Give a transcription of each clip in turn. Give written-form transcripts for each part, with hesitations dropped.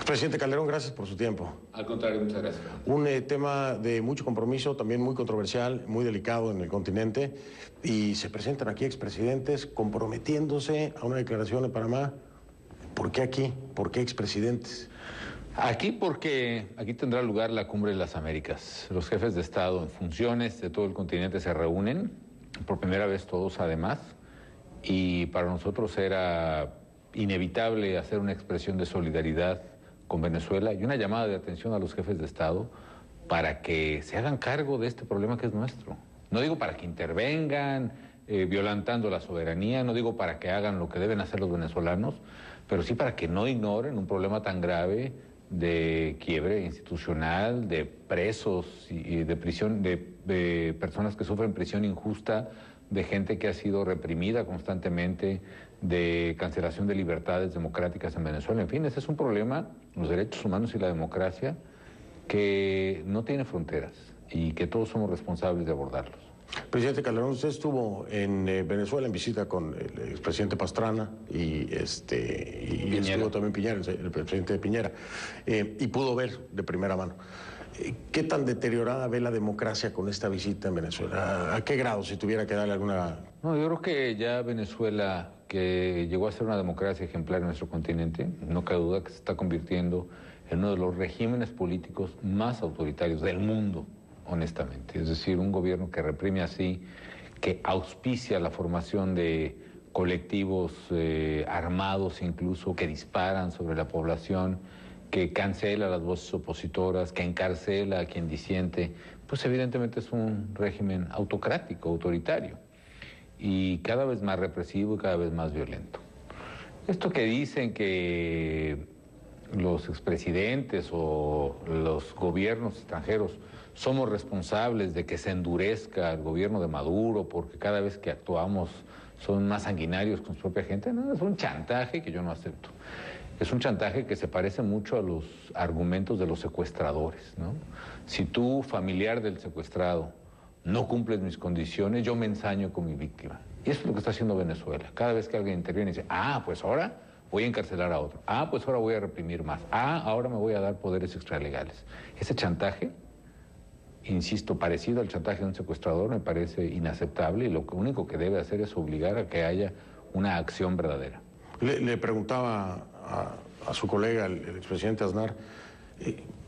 Presidente Calderón, gracias por su tiempo. Al contrario, muchas gracias. Un tema de mucho compromiso, también muy controversial, muy delicado en el continente, y se presentan aquí expresidentes comprometiéndose a una declaración en Panamá. ¿Por qué aquí? ¿Por qué expresidentes? Aquí porque aquí tendrá lugar la Cumbre de las Américas. Los jefes de Estado en funciones de todo el continente se reúnen, por primera vez todos además, y para nosotros era inevitable hacer una expresión de solidaridad con Venezuela y una llamada de atención a los jefes de Estado para que se hagan cargo de este problema que es nuestro. No digo para que intervengan violentando la soberanía, no digo para que hagan lo que deben hacer los venezolanos, pero sí para que no ignoren un problema tan grave de quiebre institucional, de presos y de prisión, de personas que sufren prisión injusta, de gente que ha sido reprimida constantemente, de cancelación de libertades democráticas en Venezuela. En fin, ese es un problema, los derechos humanos y la democracia, que no tiene fronteras y que todos somos responsables de abordarlos. Presidente Calderón, usted estuvo en Venezuela en visita con el expresidente Pastrana y estuvo también Piñera, el presidente Piñera, y pudo ver de primera mano. ¿Qué tan deteriorada ve la democracia con esta visita en Venezuela? ¿A qué grado, si tuviera que darle alguna...? No, yo creo que ya Venezuela, que llegó a ser una democracia ejemplar en nuestro continente, no cabe duda que se está convirtiendo en uno de los regímenes políticos más autoritarios del mundo, honestamente. Es decir, un gobierno que reprime así, que auspicia la formación de colectivos armados incluso, que disparan sobre la población, que cancela las voces opositoras, que encarcela a quien disiente, pues evidentemente es un régimen autocrático, autoritario, y cada vez más represivo y cada vez más violento. Esto que dicen que los expresidentes o los gobiernos extranjeros somos responsables de que se endurezca el gobierno de Maduro porque cada vez que actuamos son más sanguinarios con su propia gente, no, es un chantaje que yo no acepto. Es un chantaje que se parece mucho a los argumentos de los secuestradores, ¿no? Si tú, familiar del secuestrado, no cumples mis condiciones, yo me ensaño con mi víctima. Y eso es lo que está haciendo Venezuela. Cada vez que alguien interviene y dice, pues ahora voy a encarcelar a otro. Pues ahora voy a reprimir más. Ahora me voy a dar poderes extralegales. Ese chantaje, insisto, parecido al chantaje de un secuestrador, me parece inaceptable y lo único que debe hacer es obligar a que haya una acción verdadera. Le preguntaba a su colega, el expresidente Aznar,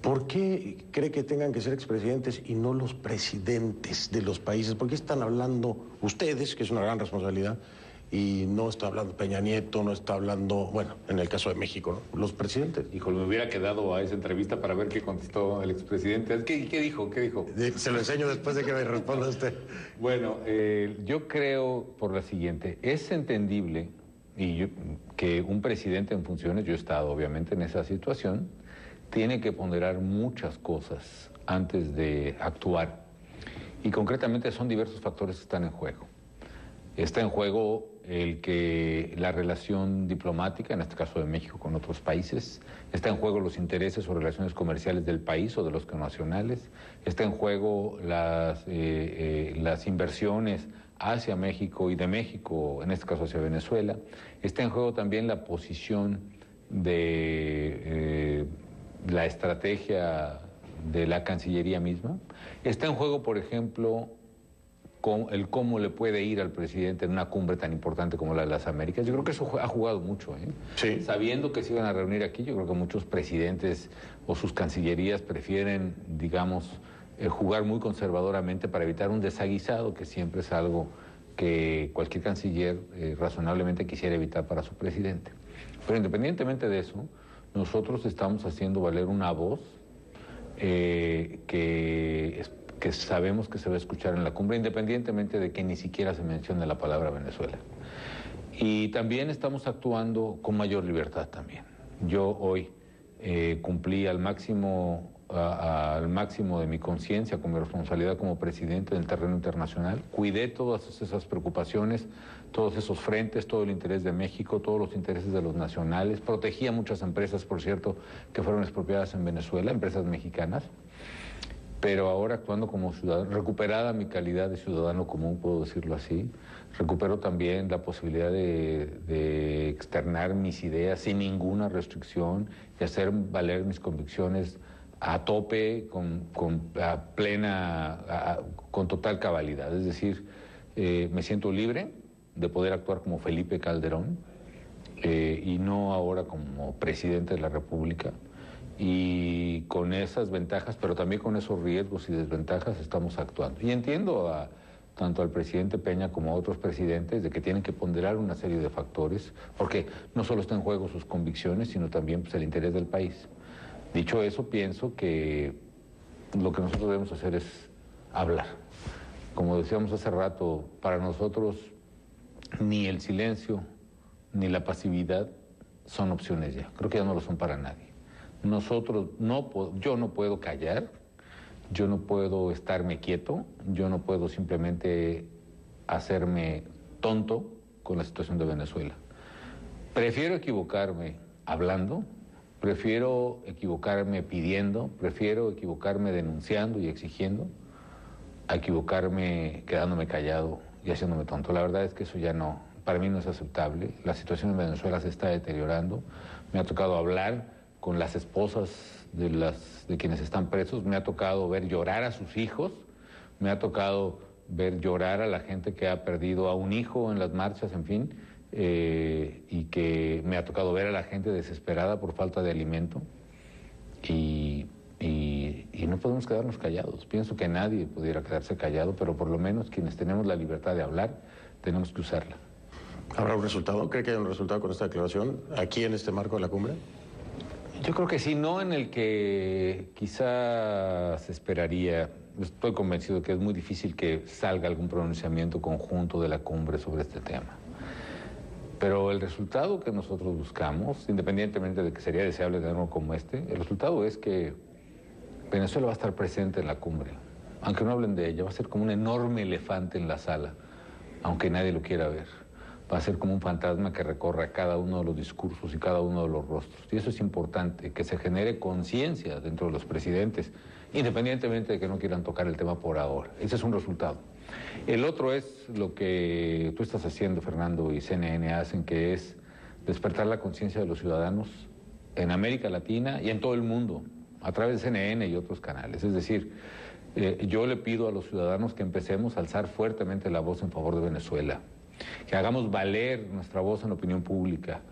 ¿por qué cree que tengan que ser expresidentes y no los presidentes de los países? ¿Por qué están hablando ustedes, que es una gran responsabilidad, y no está hablando Peña Nieto, no está hablando, bueno, en el caso de México, ¿no? Los presidentes? Híjole, me hubiera quedado a esa entrevista para ver qué contestó el expresidente. ¿Qué dijo? ¿Qué dijo? Se lo enseño después de que me responda usted. Bueno, yo creo por la siguiente, es entendible que un presidente en funciones, yo he estado obviamente en esa situación, tiene que ponderar muchas cosas antes de actuar. Y concretamente son diversos factores que están en juego. Está en juego la relación diplomática, en este caso de México con otros países. Está en juego los intereses o relaciones comerciales del país o de los connacionales. Está en juego las inversiones hacia México y de México, en este caso hacia Venezuela. Está en juego también la posición de la estrategia de la Cancillería misma. Está en juego, por ejemplo, el cómo le puede ir al presidente en una cumbre tan importante como la de las Américas. Yo creo que eso ha jugado mucho, ¿eh? Sí. Sabiendo que se iban a reunir aquí, yo creo que muchos presidentes o sus cancillerías prefieren, digamos, jugar muy conservadoramente para evitar un desaguisado, que siempre es algo que cualquier canciller razonablemente quisiera evitar para su presidente. Pero independientemente de eso, nosotros estamos haciendo valer una voz que sabemos que se va a escuchar en la cumbre, independientemente de que ni siquiera se mencione la palabra Venezuela. Y también estamos actuando con mayor libertad también. Yo hoy cumplí al máximo de mi conciencia, con mi responsabilidad como presidente del terreno internacional. Cuidé todas esas preocupaciones, todos esos frentes, todo el interés de México, todos los intereses de los nacionales. Protegí a muchas empresas, por cierto, que fueron expropiadas en Venezuela, empresas mexicanas. pero ahora actuando como ciudadano, recuperada mi calidad de ciudadano común, puedo decirlo así, recupero también la posibilidad de externar mis ideas sin ninguna restricción y hacer valer mis convicciones a tope, con total cabalidad. Es decir, me siento libre de poder actuar como Felipe Calderón y no ahora como presidente de la República. Y con esas ventajas, pero también con esos riesgos y desventajas estamos actuando. Y entiendo tanto al presidente Peña como a otros presidentes de que tienen que ponderar una serie de factores, porque no solo está en juego sus convicciones, sino también pues, el interés del país. Dicho eso, pienso que lo que nosotros debemos hacer es hablar. Como decíamos hace rato, para nosotros ni el silencio ni la pasividad son opciones ya. Creo que ya no lo son para nadie. Yo no puedo callar, yo no puedo estarme quieto, yo no puedo simplemente hacerme tonto con la situación de Venezuela. Prefiero equivocarme hablando, prefiero equivocarme pidiendo, prefiero equivocarme denunciando y exigiendo, a equivocarme quedándome callado y haciéndome tonto. La verdad es que eso ya no, para mí no es aceptable. La situación en Venezuela se está deteriorando. Me ha tocado hablar con las esposas de quienes están presos, me ha tocado ver llorar a sus hijos, me ha tocado ver llorar a la gente que ha perdido a un hijo en las marchas, en fin, y que me ha tocado ver a la gente desesperada por falta de alimento y no podemos quedarnos callados. Pienso que nadie pudiera quedarse callado, pero por lo menos quienes tenemos la libertad de hablar, tenemos que usarla. ¿Habrá un resultado? ¿Cree que hay un resultado con esta declaración aquí en este marco de la cumbre? Yo creo que sí, no en el que quizás se esperaría. Estoy convencido que es muy difícil que salga algún pronunciamiento conjunto de la cumbre sobre este tema. Pero el resultado que nosotros buscamos, independientemente de que sería deseable tener algo como este, el resultado es que Venezuela va a estar presente en la cumbre. Aunque no hablen de ella, va a ser como un enorme elefante en la sala, aunque nadie lo quiera ver. Va a ser como un fantasma que recorra cada uno de los discursos y cada uno de los rostros. Y eso es importante, que se genere conciencia dentro de los presidentes, independientemente de que no quieran tocar el tema por ahora. Ese es un resultado. El otro es lo que tú estás haciendo, Fernando, y CNN hacen, que es despertar la conciencia de los ciudadanos en América Latina y en todo el mundo, a través de CNN y otros canales. Es decir, yo le pido a los ciudadanos que empecemos a alzar fuertemente la voz en favor de Venezuela, que hagamos valer nuestra voz en la opinión pública,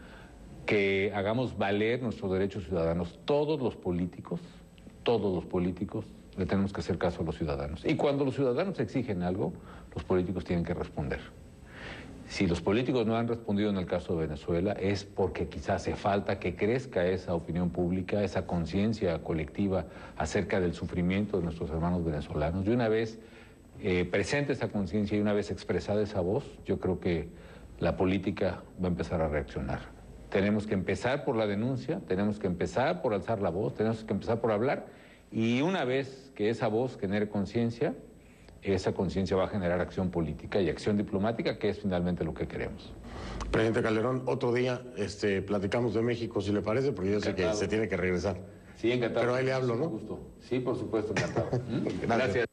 que hagamos valer nuestros derechos ciudadanos. Todos los políticos, le tenemos que hacer caso a los ciudadanos. Y cuando los ciudadanos exigen algo, los políticos tienen que responder. Si los políticos no han respondido en el caso de Venezuela, es porque quizás hace falta que crezca esa opinión pública, esa conciencia colectiva acerca del sufrimiento de nuestros hermanos venezolanos. Y una vez presente esa conciencia y una vez expresada esa voz, yo creo que la política va a empezar a reaccionar. Tenemos que empezar por la denuncia, tenemos que empezar por alzar la voz, tenemos que empezar por hablar, y una vez que esa voz genere conciencia, esa conciencia va a generar acción política y acción diplomática, que es finalmente lo que queremos. Presidente Calderón, otro día platicamos de México, si le parece, porque yo sé que se tiene que regresar. Sí, encantado. Pero ahí le hablo, ¿no? Gusto. Sí, por supuesto, encantado. Gracias.